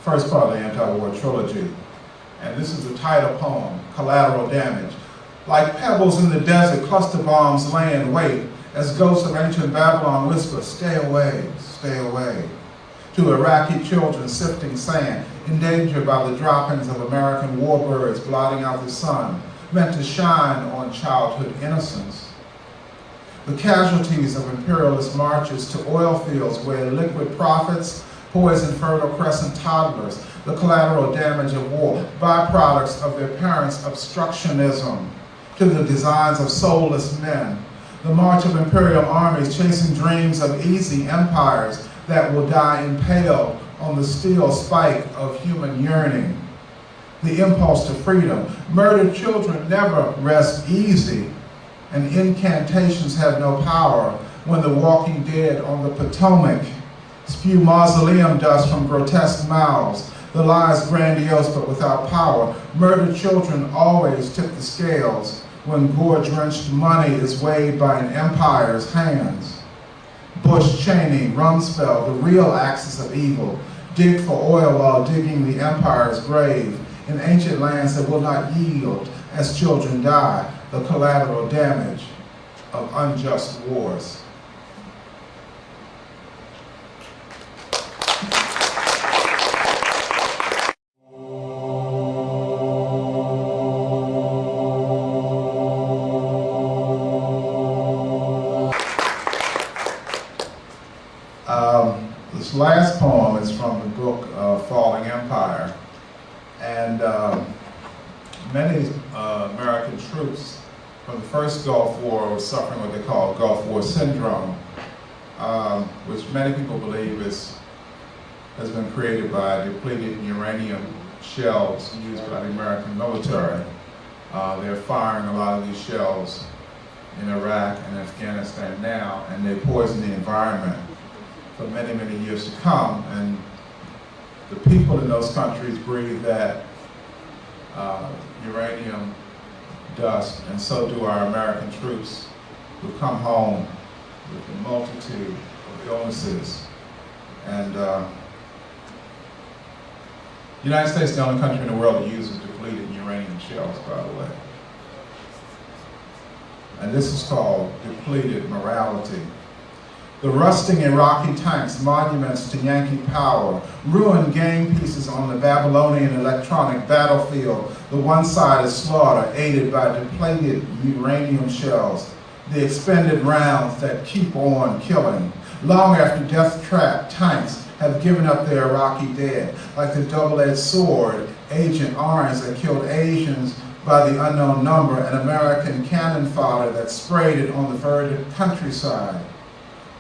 first part of the anti-war trilogy. And this is the title poem, Collateral Damage. Like pebbles in the desert, cluster bombs lay in wait as ghosts of ancient Babylon whisper, stay away, stay away. To Iraqi children sifting sand, endangered by the droppings of American warbirds blotting out the sun, meant to shine on childhood innocence. The casualties of imperialist marches to oil fields where liquid profits poison fertile crescent toddlers, the collateral damage of war, byproducts of their parents' obstructionism, to the designs of soulless men, the march of imperial armies chasing dreams of easy empires that will die impaled on the steel spike of human yearning. The impulse to freedom. Murdered children never rest easy, and incantations have no power when the walking dead on the Potomac spew mausoleum dust from grotesque mouths, the lies grandiose but without power. Murdered children always tip the scales when gore-drenched money is weighed by an empire's hands. Bush, Cheney, Rumsfeld, the real axis of evil, dig for oil while digging the empire's grave in ancient lands that will not yield as children die, the collateral damage of unjust wars. This last poem is from the book Falling Empire, and many American troops from the first Gulf War were suffering what they call Gulf War syndrome, which many people believe has been created by depleted uranium shells used by the American military. They're firing a lot of these shells in Iraq and Afghanistan now, and they poison the environment for many, many years to come. And the people in those countries breathe that uranium dust, and so do our American troops who come home with a multitude of illnesses. And the United States is the only country in the world that uses depleted uranium shells, by the way. And this is called depleted morality. The rusting Iraqi tanks, monuments to Yankee power, ruined game pieces on the Babylonian electronic battlefield. The one-sided slaughter aided by depleted uranium shells, the expended rounds that keep on killing. Long after death-trapped tanks have given up their Iraqi dead, like the double-edged sword, Agent Orange that killed Asians by the unknown number, and American cannon fodder that sprayed it on the verdant countryside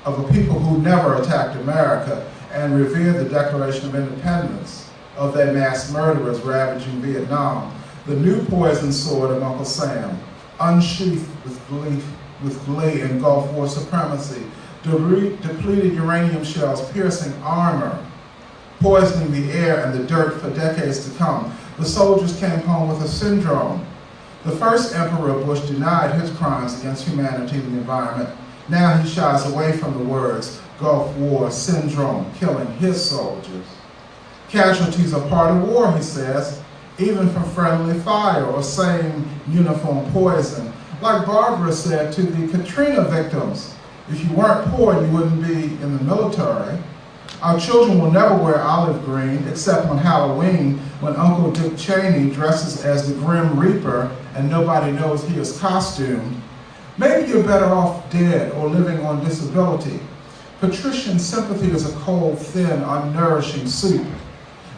of a people who never attacked America and revered the Declaration of Independence, of their mass murderers ravaging Vietnam. The new poison sword of Uncle Sam, unsheathed with glee in Gulf War supremacy, depleted uranium shells piercing armor, poisoning the air and the dirt for decades to come. The soldiers came home with a syndrome. The first Emperor Bush denied his crimes against humanity and the environment. Now he shies away from the words Gulf War syndrome, killing his soldiers. Casualties are part of war, he says, even from friendly fire or same uniform poison. Like Barbara said to the Katrina victims, if you weren't poor, you wouldn't be in the military. Our children will never wear olive green except on Halloween when Uncle Dick Cheney dresses as the Grim Reaper and nobody knows he is costumed. Maybe you're better off dead or living on disability. Patrician sympathy is a cold, thin, unnourishing soup.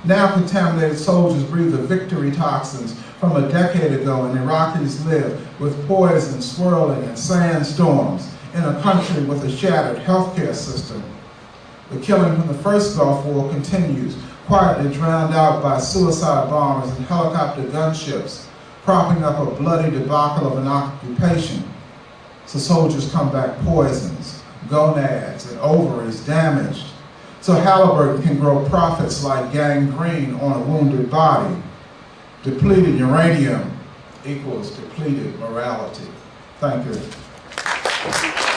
Now contaminated soldiers breathe the victory toxins from a decade ago, and Iraqis live with poison swirling in sandstorms in a country with a shattered healthcare system. The killing from the first Gulf War continues, quietly drowned out by suicide bombers and helicopter gunships, propping up a bloody debacle of an occupation. So soldiers come back poisons, gonads, and ovaries damaged. So Halliburton can grow profits like gangrene on a wounded body. Depleted uranium equals depleted morality. Thank you.